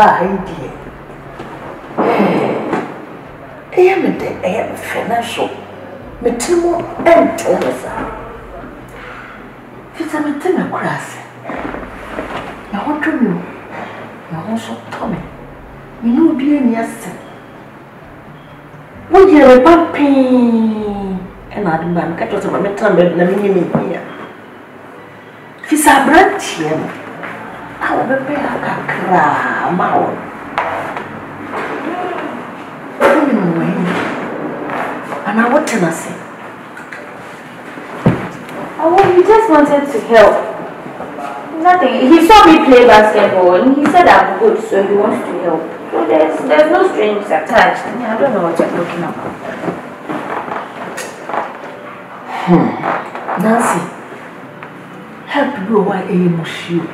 idea. I am financial. Metimo and Teresa. It's a Metima grass. Now, what do you? Now, also, Tommy. You know, be in yesterday. When you're a puppy, and I demand cut was a metam and let me here. Fisa brand here. I will be a cram out. And I what can I say? Oh, he just wanted to help. Nothing. He saw me play basketball and he said I'm good, so he wants to help. So there's no strings attached. I don't know what you're talking about. Nancy, help you why a mushu.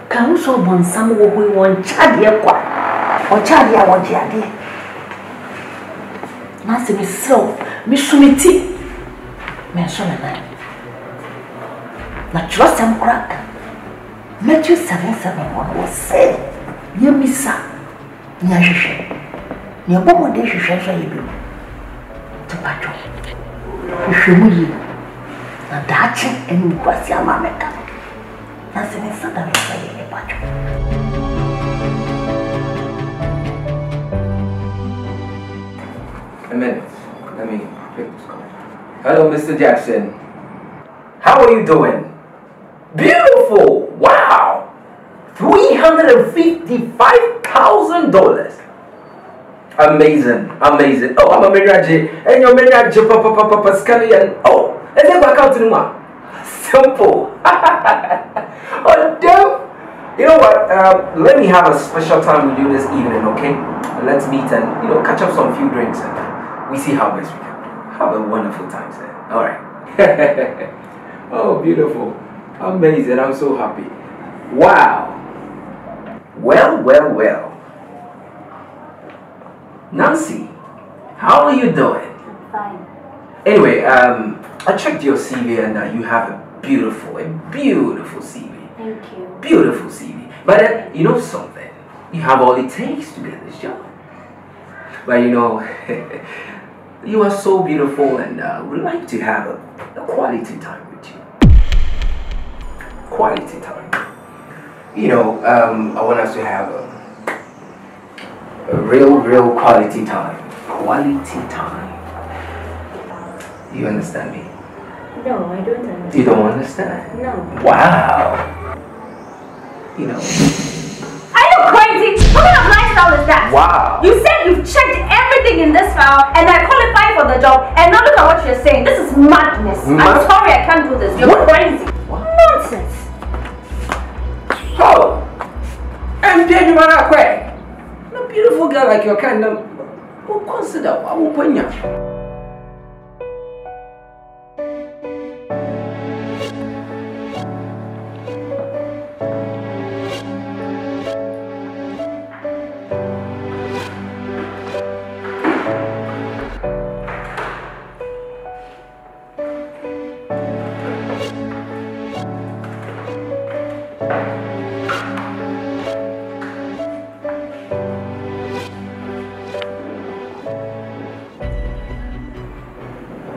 Can we so want some we want Chadia or Chadia or Jadi? Nancy, Miss Slow, Miss Sumiti, mention a name. Now, trust him, crack. Matthew 7:7 was said, you miss her. Nyashisha. Nyabomo de shisha yibu. To patrol. Ishimuyi. Na dachi enu kwasi amameka. Na sene sada mesa yele patrol. A minute. Let me pick this call. Hello, Mr. Jackson. How are you doing? Beautiful! Wow! $355,000. Amazing, amazing. Oh, I'm a Miraji, and you're Miraji, Papa Scallion. Oh, and then back out to the simple. Oh, damn. You know what? Let me have a special time with you this evening, okay? Let's meet and catch up some few drinks and we see how best we can. Have a wonderful time, sir. All right. Oh, beautiful. Amazing. I'm so happy. Wow. Well. Nancy, how are you doing? I'm fine. Anyway, I checked your CV and you have a beautiful CV. Thank you. Beautiful CV. But you know something? You have all it takes to get this job. But you are so beautiful and we'd like to have a quality time with you. Quality time. I want us to have a real quality time. Quality time. You understand me? No, I don't understand. You don't understand? No. Wow. Are you crazy? What kind of lifestyle is that? Wow. You said you've checked everything in this file and I qualify for the job, and now look at what you're saying. This is madness. I'm sorry, I can't do this. You're crazy. What? Nonsense. So, I'm telling you, a beautiful girl like your kind of will consider what will point you.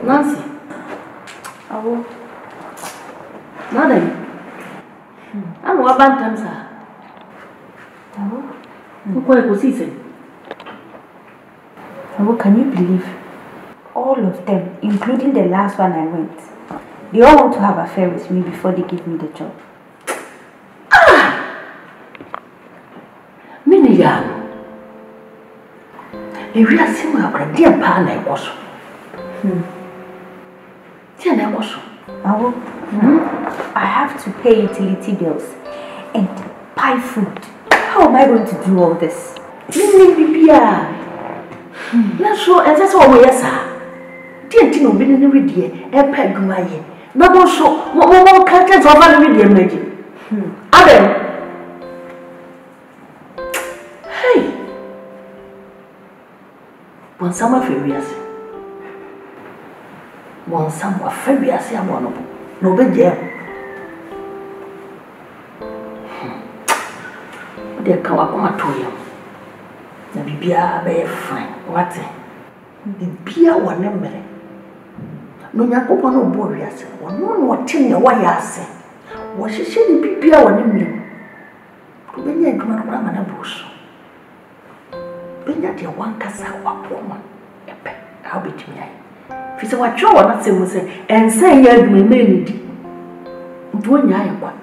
Nancy. Oh. Madam. I'm what bantam, sir. Oh. Can you believe? All of them, including the last one I went, they all want to have an affair with me before they give me the job. Miniya. If you are seeing my dear partner, also. I have to pay utility bills and buy food. How am I going to do all this? That's so, and that's all we are, sir. Dear Tino, been in the radio, a peg my but also, what can't of a radio magic? Adam. Hey, one summer furious. One summer furious, I want no big deal. de ka wa koma toyam na bibia be fine what bibia wona mere no nyakopo no bo wiase wono no tene wa yase wo hihye ni bibia wona mere ko benya aduma no kama na boso benya de wankasa wa koma epe how betimi ai fi se wa twa wona se mu se ensan ya aduma meni di ndo nya ai kwa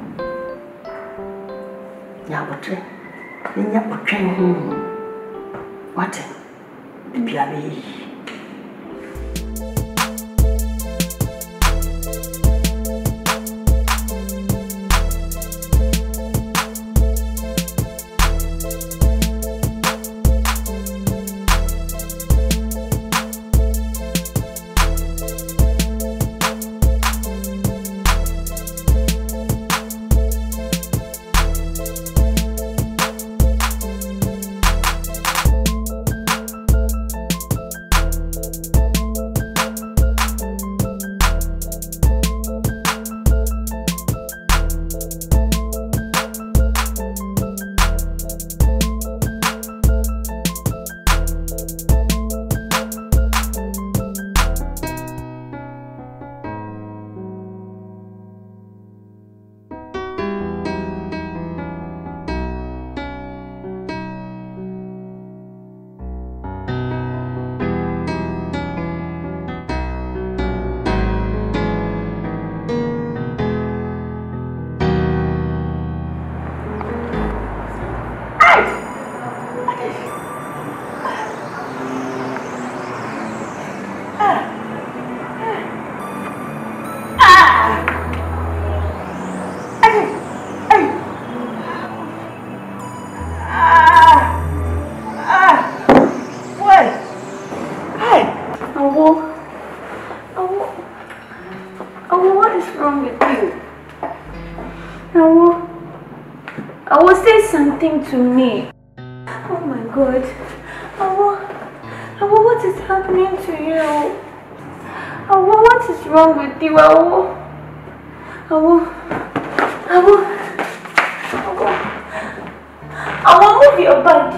ya botre nya potwen what bibia be To me. Oh my God. Awo, what is happening to you? Awo, what is wrong with you? Awo, move your body.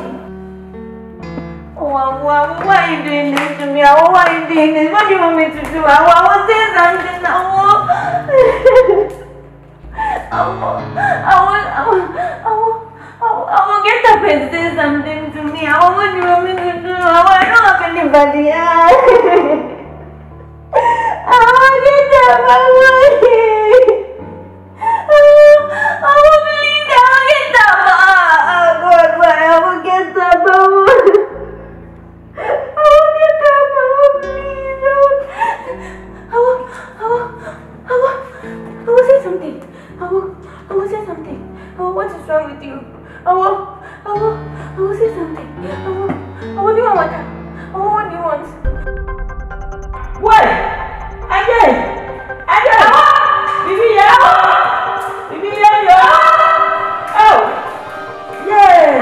Oh, Awo, why are you doing this to me? Awo, why are you doing this? What do you want me to do? Awo, say something. I will get up and say something to me. What do you want me to do? I don't have anybody. I will get up. I will please. I will get up. Oh God, why? I will get up. I will get up. I will say something. I will say something. What is wrong with you? I will say something. What do you want, water? What do you want? What? Again! Bibi, oh! Yeah!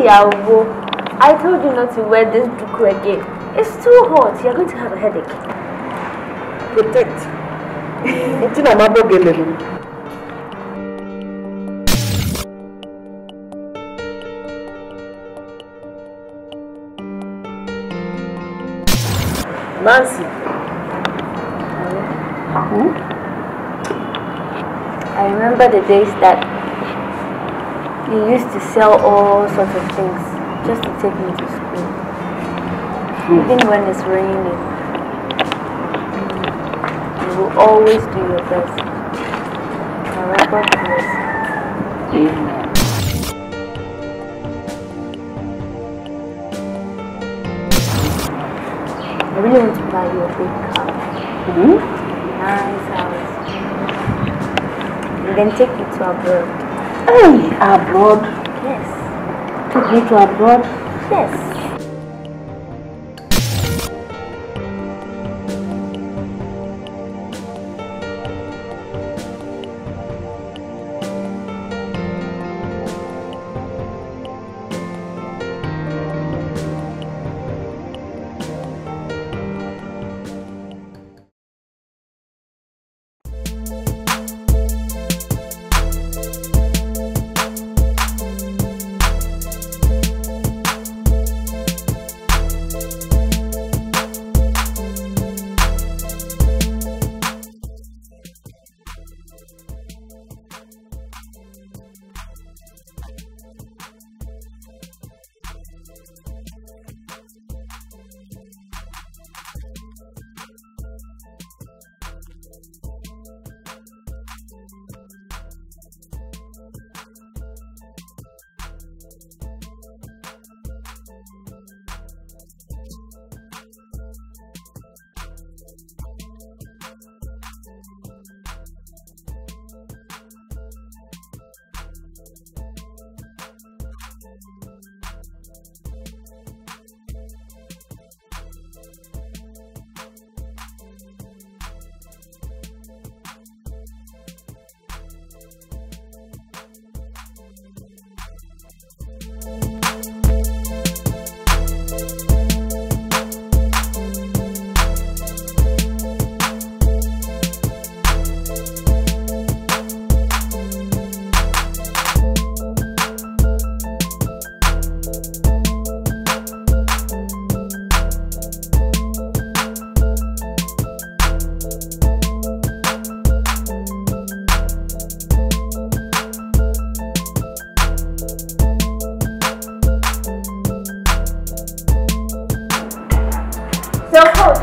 Yawo, I told you not to wear this duku again. It's too hot. You're going to have a headache. Protect It's in a mabo game. Nancy. I remember the days that you used to sell all sorts of things just to take me to school. Even when it's raining. You will always do your best. My record is. Amen. I really want to buy you a big car. Nice house. And then take you to abroad. Hey, abroad? Yes. Take me to abroad? Yes.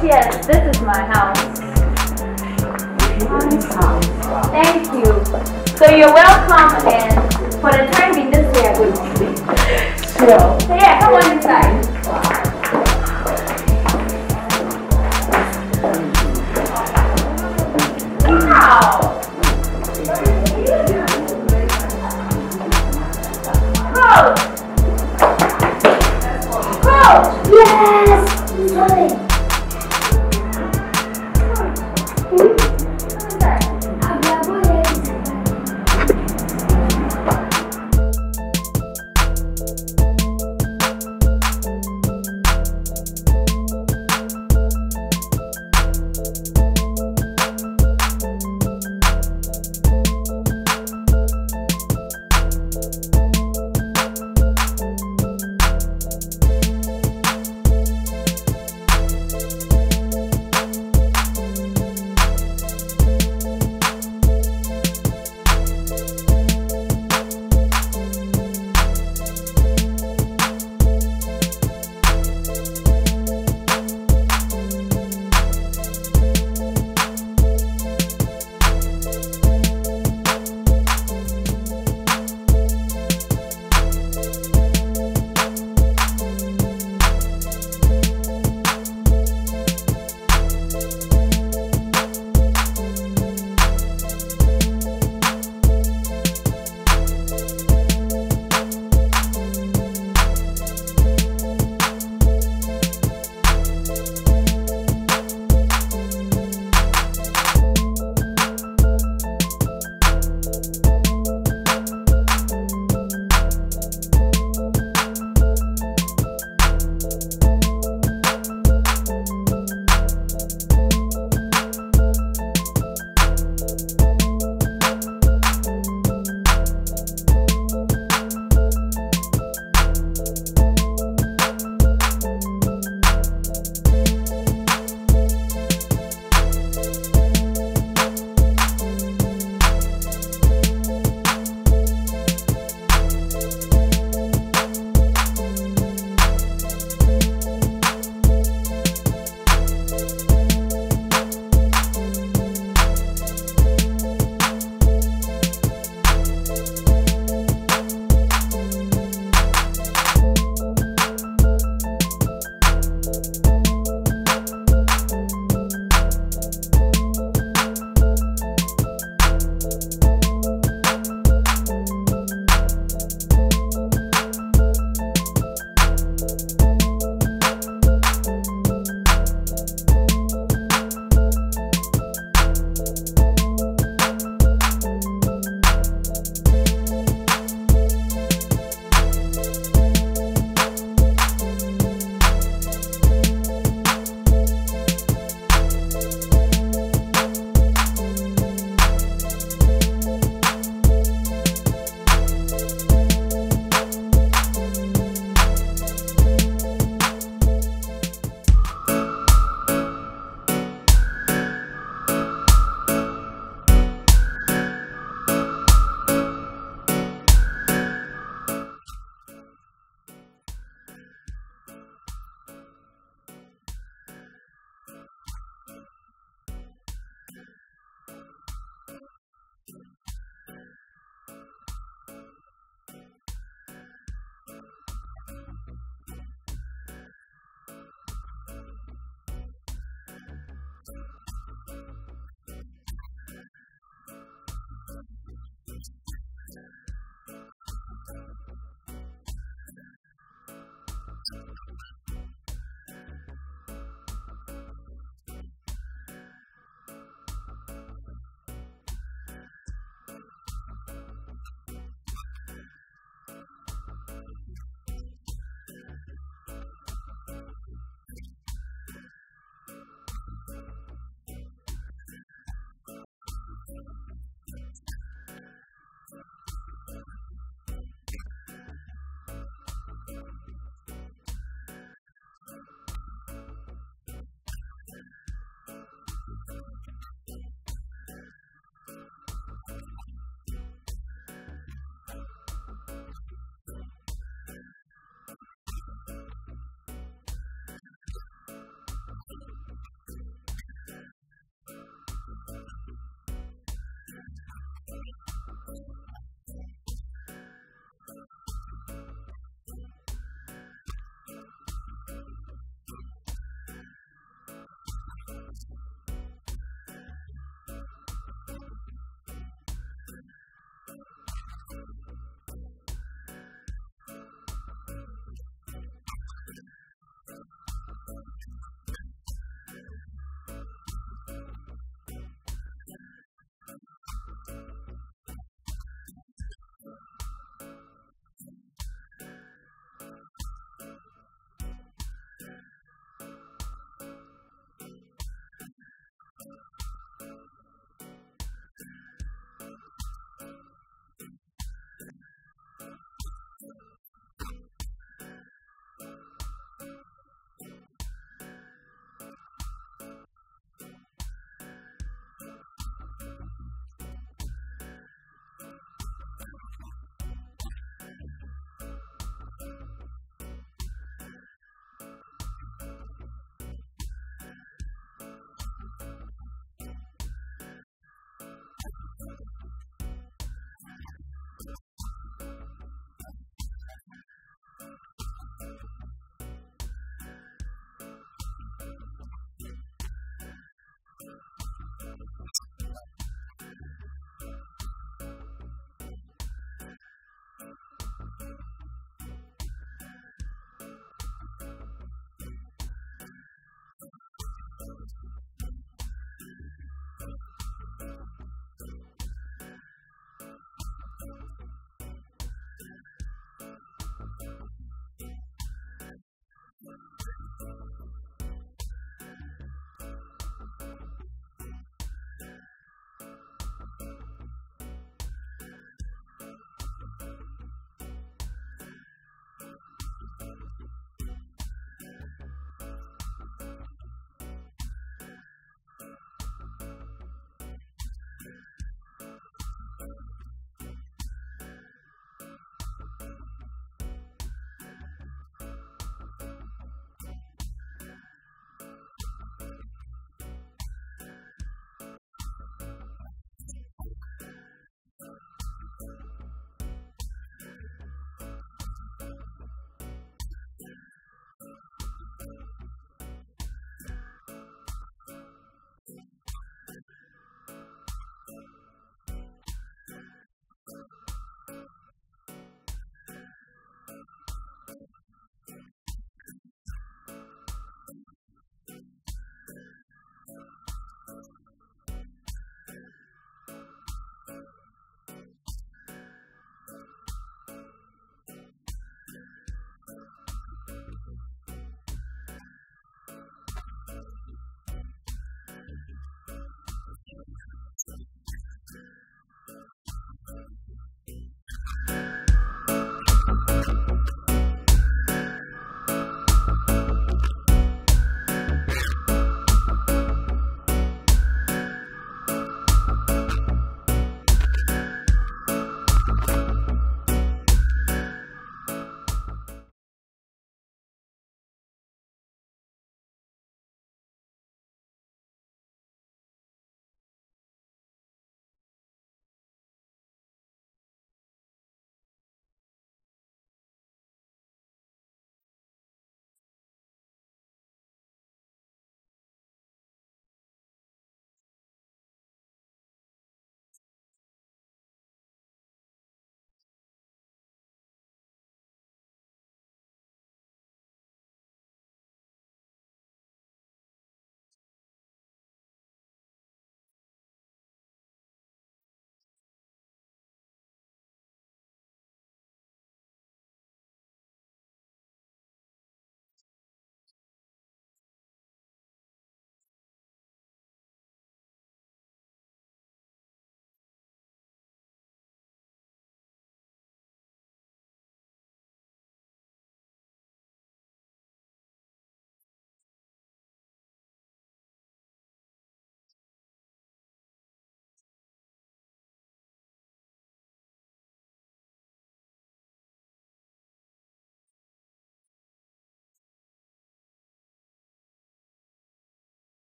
Yes, this is my house. Thank you. So you're welcome, and for the time being, this is where I'm going to sleep. Sure. So yeah, come on inside. Wow. Coach. Yes. Sorry.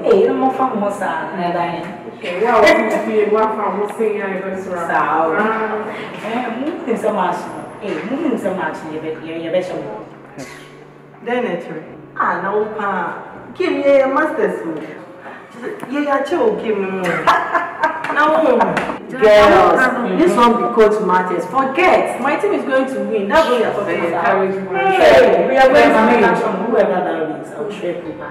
Hey, I'm not from Mosa, Ghanaian. Wow, what from Mosa, I was moving so much. Hey, moving so much, you're better. Then ah, no, pa. Give me a master's food. You got to give me more. No, girls, this one be coach matters. Forget, my team is going to win. That's what you're talking about. Hey, we are going to win. Whoever that wins, I'll share people.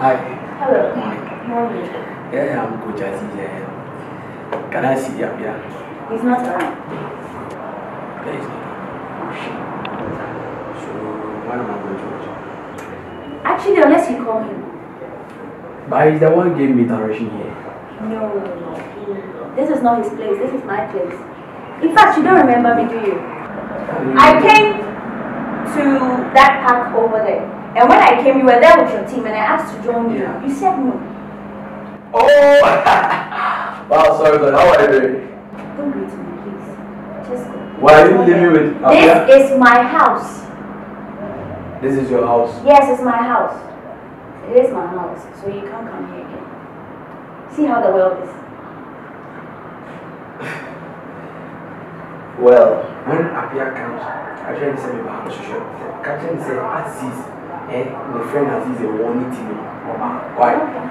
Hi. Hello. Morning. Morning. Yeah, I'm good, Jazzy. Yeah. Can I see you? Yeah. He's not around. There is not. So, when am I going to watch? Actually, unless you call him. But he's the one who gave me direction here. No. This is not his place. This is my place. In fact, you don't remember me, do you? I came to that park over there. And when I came, you were there with your team and I asked to join you. Yeah. You said no. Oh! Wow, sorry, but how are you doing? Don't greet me, please. Just go. Why are you living with Abia? This is my house. This is your house? Yes, it's my house. It is my house. So you can't come here again. See how the world is. Well, when Abia comes, I try to say me about the social. I try to say, Aziz, my friend Aziz is a warning to me. Why? Okay.